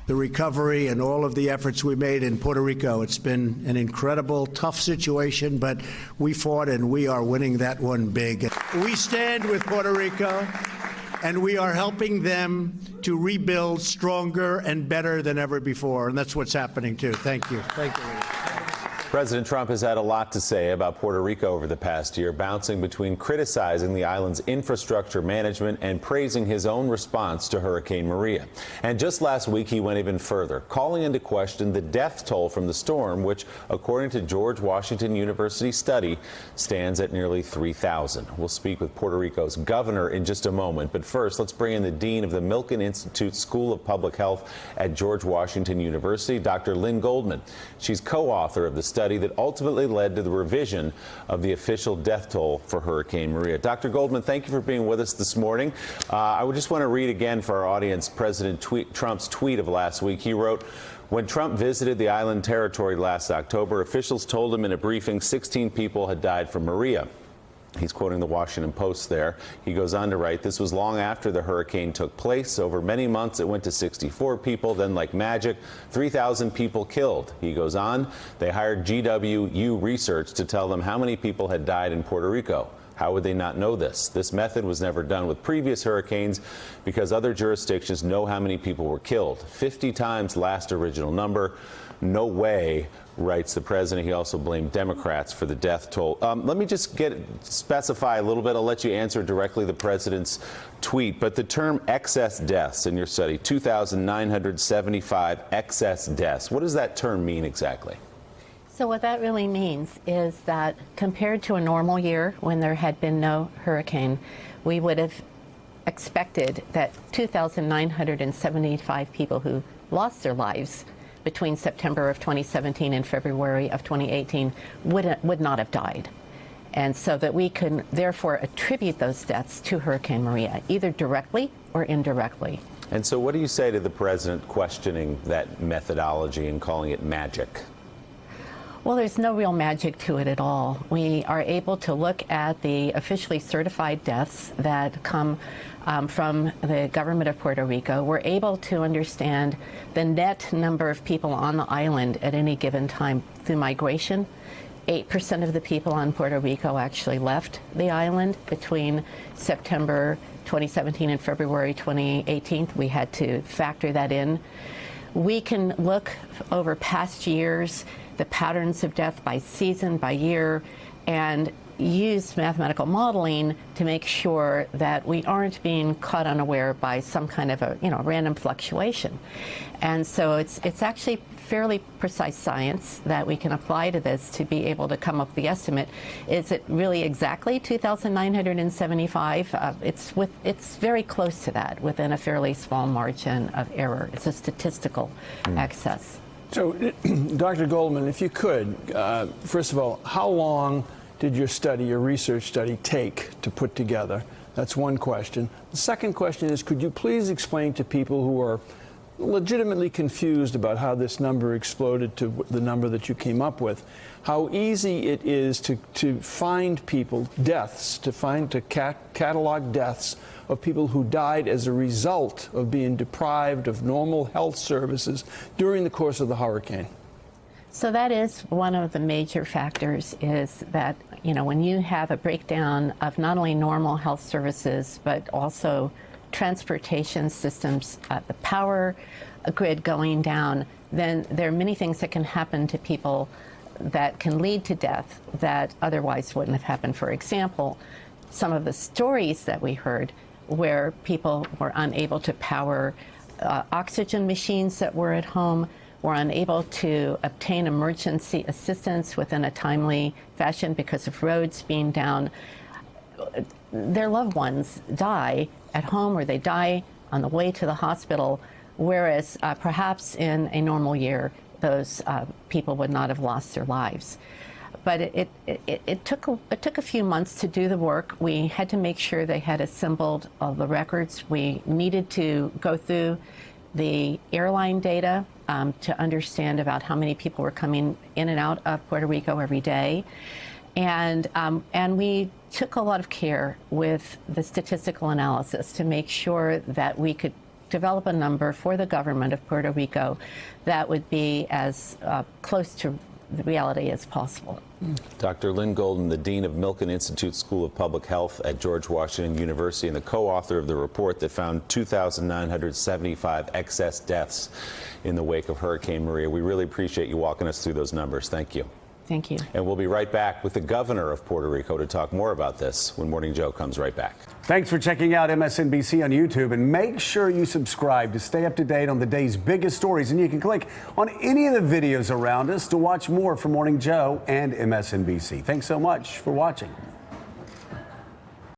the recovery and all of the efforts we made in Puerto Rico. It's been an incredible, tough situation, but we fought and we are winning that one big. We stand with Puerto Rico, and we are helping them to rebuild stronger and better than ever before. And that's what's happening, too. Thank you. Thank you. President Trump has had a lot to say about Puerto Rico over the past year, bouncing between criticizing the island's infrastructure management and praising his own response to Hurricane Maria. And just last week, he went even further, calling into question the death toll from the storm, which, according to George Washington University study, stands at nearly 3,000. We'll speak with Puerto Rico's governor in just a moment. But first, let's bring in the dean of the Milken Institute School of Public Health at George Washington University, Dr. Lynn Goldman. She's co-author of the study that ultimately led to the revision of the official death toll for Hurricane Maria. Dr. Goldman, thank you for being with us this morning. I would just want to read again for our audience President Trump's tweet of last week. He wrote, "When Trump visited the island territory last October, officials told him in a briefing 16 people had died from Maria." He's quoting the Washington Post there. He goes on to write, "This was long after the hurricane took place. Over many months, it went to 64 people. Then, like magic, 3,000 people killed." He goes on, "They hired GWU Research to tell them how many people had died in Puerto Rico. How would they not know this? This method was never done with previous hurricanes because other jurisdictions know how many people were killed. 50 times last original number. No way," writes the president. He also blamed Democrats for the death toll. Let me just specify a little bit. I'll let you answer directly the president's tweet. But the term excess deaths in your study, 2,975 excess deaths. What does that term mean exactly? So what that really means is that compared to a normal year when there had been no hurricane, we would have expected that 2,975 people who lost their lives between September of 2017 and February of 2018 would not have died. And so that we can therefore attribute those deaths to Hurricane Maria, either directly or indirectly. And so what do you say to the president questioning that methodology and calling it magic? Well, there's no real magic to it at all. We are able to look at the officially certified deaths that come from the government of Puerto Rico. We're able to understand the net number of people on the island at any given time through migration. 8% of the people on Puerto Rico actually left the island between September 2017 and February 2018. We had to factor that in. We can look over past years, the patterns of death by season, by year, and use mathematical modeling to make sure that we aren't being caught unaware by some kind of a random fluctuation. And so it's actually fairly precise science that we can apply to this to be able to come up with the estimate. Is it really exactly 2,975? It's very close to that, within a fairly small margin of error. It's a statistical excess. So, Dr. Goldman, if you could, first of all, how long did your study, your research study, take to put together? That's one question. The second question is, could you please explain to people who are legitimately confused about how this number exploded to the number that you came up with, how easy it is to find people, deaths, to catalog deaths of people who died as a result of being deprived of normal health services during the course of the hurricane? So that is one of the major factors, is that, when you have a breakdown of not only normal health services, but also transportation systems, the power grid going down, then there are many things that can happen to people that can lead to death that otherwise wouldn't have happened. For example, some of the stories that we heard where people were unable to power oxygen machines that were at home, were unable to obtain emergency assistance within a timely fashion because of roads being down. Their loved ones die at home, or they die on the way to the hospital, whereas perhaps in a normal year, those people would not have lost their lives. But it took a few months to do the work. We had to make sure they had assembled all the records. We needed to go through the airline data to understand about how many people were coming in and out of Puerto Rico every day. And we took a lot of care with the statistical analysis to make sure that we could develop a number for the government of Puerto Rico that would be as close to the reality as possible. Dr. Lynn Golden, the Dean of Milken Institute School of Public Health at George Washington University and the co-author of the report that found 2,975 excess deaths in the wake of Hurricane Maria. We really appreciate you walking us through those numbers. Thank you. Thank you. And we'll be right back with the governor of Puerto Rico to talk more about this when Morning Joe comes right back. Thanks for checking out MSNBC on YouTube, and make sure you subscribe to stay up to date on the day's biggest stories. And you can click on any of the videos around us to watch more from Morning Joe and MSNBC. Thanks so much for watching.